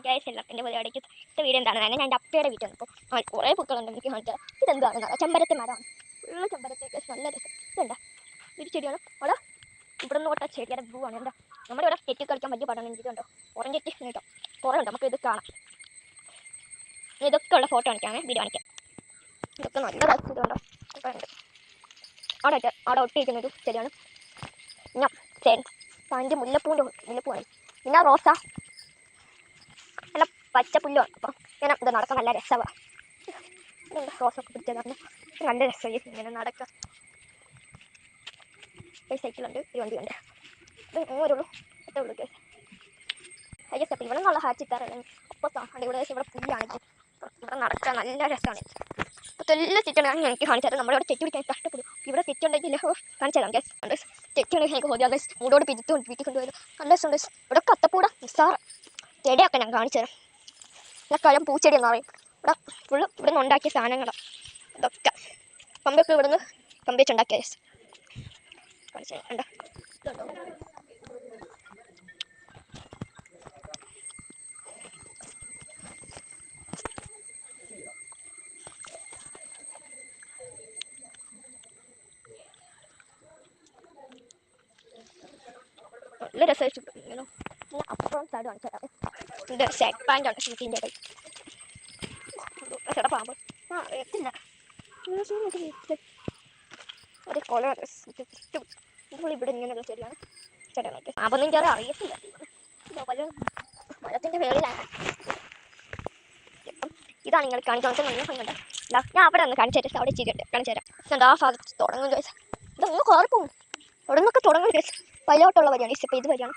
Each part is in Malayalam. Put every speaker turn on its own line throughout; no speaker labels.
ഗൈസ് എല്ലാവർക്കും എൻ്റെ പരിപാടിക്ക് വീഡിയോ എന്താണ് ഞാൻ എൻ്റെ അപ്പയുടെ വീട്ടിൽ വന്നപ്പോൾ കുറേ പൂക്കളുണ്ട് എനിക്ക് കാണിച്ചാൽ ഇതെന്താണെന്ന് ചെമ്പരത്തെ മരമാണ് ഉള്ള ചെമ്പരത്തേക്ക് നല്ല രസം ഇതെന്താ ഒരു ചെടിയാണ് അവിടെ ഇവിടെ നിന്ന് തൊട്ട ചെടിയുടെ ബ്ലൂ ആണ് എന്താ നമ്മുടെ ഇവിടെ തെറ്റി കളിക്കാൻ വലിയ പടം ഇതുണ്ടോ ഓറഞ്ച് തെറ്റി കേട്ടോ കുറേ ഉണ്ട് നമുക്ക് ഇത് കാണാം ഇതൊക്കെ ഉള്ള ഫോട്ടോ കാണിക്കാമേ വീഡിയോ കാണിക്കാം ഇതൊക്കെ നല്ല രസം ഇതുണ്ടോ ഉണ്ട് അവിടെ ഒട്ടിയിരിക്കുന്നത് ചെടിയാണ് ഞാൻ ശരി അതിൻ്റെ മുല്ലപ്പൂവാണ് പിന്നെ റോസ നല്ല പച്ചപ്പുല്ലുമാണ് അപ്പം ഇങ്ങനെ ഇത് നടക്കാൻ നല്ല രസമാണ് റോസൊക്കെ പിടിച്ചതാണ് നല്ല രസമായി ഇങ്ങനെ നടക്കാം ഒരു സൈക്കിളുണ്ട് ഒരു വണ്ടിയുണ്ട് ഇത് ഓരോള്ളൂ അത്രേ ഉള്ളൂ കേസ് അയ്യോ സ്റ്റെപ്പ് ഇവിടെ നല്ല ഹാച്ചിത്താറുണ്ട് ഒപ്പത്താണ് ഇവിടെ പുല്ലാണെങ്കിൽ ഇവിടെ നടക്കാൻ നല്ല രസമാണ് അപ്പോൾ എല്ലാ തെറ്റുണ്ടെങ്കിൽ എനിക്ക് കാണിച്ചാൽ നമ്മളിവിടെ തെറ്റ് പിടിക്കാൻ കഷ്ടപ്പെടും ഇവിടെ തെറ്റുണ്ടെങ്കിൽ കാണിച്ചു തരാം ഗ്യാസ് തെറ്റുണ്ടെങ്കിൽ എനിക്ക് ഹോദിയാ ഗൈസ് മൂടോട് വീട്ടിൽ കൊണ്ടുവരും നല്ല രസമുണ്ട് ഇവിടെ കത്തപ്പൂട നിസ്സാറ് ചെടിയൊക്കെ ഞാൻ കാണിച്ചു തരാം നല്ല കലം പൂച്ചെടി എന്ന് പറയും ഇവിടെ ഫുള്ള് ഇവിടെ നിന്ന് ഉണ്ടാക്കിയ സാധനങ്ങളാണ് ഇതൊക്കെ കമ്പിയൊക്കെ ഇവിടെ നിന്ന് കമ്പി വെച്ചുണ്ടാക്കിയ ഗൈസ് കാണിച്ചു തരാം കണ്ടോ നല്ല രസമായിട്ട് ഇങ്ങനെ അപ്പുറം സൈഡ് കാണിച്ചു തരാം ഇത് ഷർട്ട് പാൻറ്റാണ് ഷൂട്ടിൻ്റെ ഇടയിൽ ചേട്ടാ പാമ്പ് എത്തില്ല ഒരു കൊല ഇപ്പോൾ ഇവിടെ ഇങ്ങനെയുള്ള ശരിയാണ് ചേട്ടാ നോക്കി പാമ്പൊന്നും എനിക്ക് അറിയത്തില്ല മരത്തിൻ്റെ മേളിലാണ് ഇതാണ് നിങ്ങൾ കാണിക്കാൻ നല്ല ഭംഗിയുണ്ട് ഞാൻ അവിടെ ഒന്ന് കാണിച്ചു തരാം അവിടെ ചെയ്തിട്ട് കാണിച്ചു തരാം എന്നിട്ട് ആ ഭാഗത്ത് തുടങ്ങും ചോദിച്ചാൽ ഇതൊന്നും കയറിപ്പോവും അവിടെ നിന്നൊക്കെ തുടങ്ങും ചോദിച്ചാൽ പൈലോട്ടുള്ള വരികയാണ് ഇപ്പം ഇത് വരികയാണ്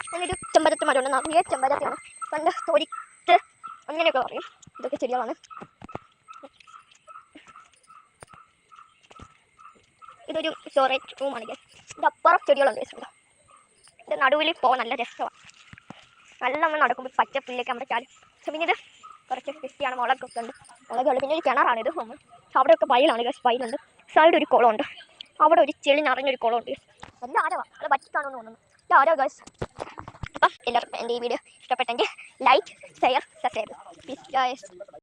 അങ്ങനൊരു ചെമ്പരത്തി മരമുണ്ട് നിറയെ ചെമ്പരത്തിയാണ് കണ്ട് തൊടിത്ത് അങ്ങനെയൊക്കെ പറയും ഇതൊക്കെ ചെടികളാണ് ഇതൊരു സ്റ്റോറേജ് റൂമാണ് ഇത് അപ്പുറം ചെടികളുണ്ട് കേട്ടോ ഇത് നടുവിൽ പോകാൻ നല്ല രസമാണ് നല്ല നമ്മൾ നടക്കുമ്പോൾ പച്ചപ്പുല്ലേക്ക് നമ്മുടെ ചാലും പക്ഷെ പിന്നെ ഇത് കുറച്ച് കൃഷിയാണ് മുളകൊക്കെ ഉണ്ട് മുളകുണ്ട് പിന്നെ ഒരു കിണറാണ് ഇത് അവിടെയൊക്കെ പൈലാണ് ഗസ് പൈലുണ്ട് സൈഡ് ഒരു കുളമുണ്ട് അവിടെ ഒരു ചെളി നിറഞ്ഞൊരു കുളമുണ്ട് നല്ല ആരവാ അത് പറ്റിക്കാണെന്ന് തോന്നുന്നു ഇത് ആരോ ഗസ് അപ്പം എല്ലാവർക്കും എൻ്റെ ഈ വീഡിയോ ഇഷ്ടപ്പെട്ടെങ്കിൽ like share subscribe please guys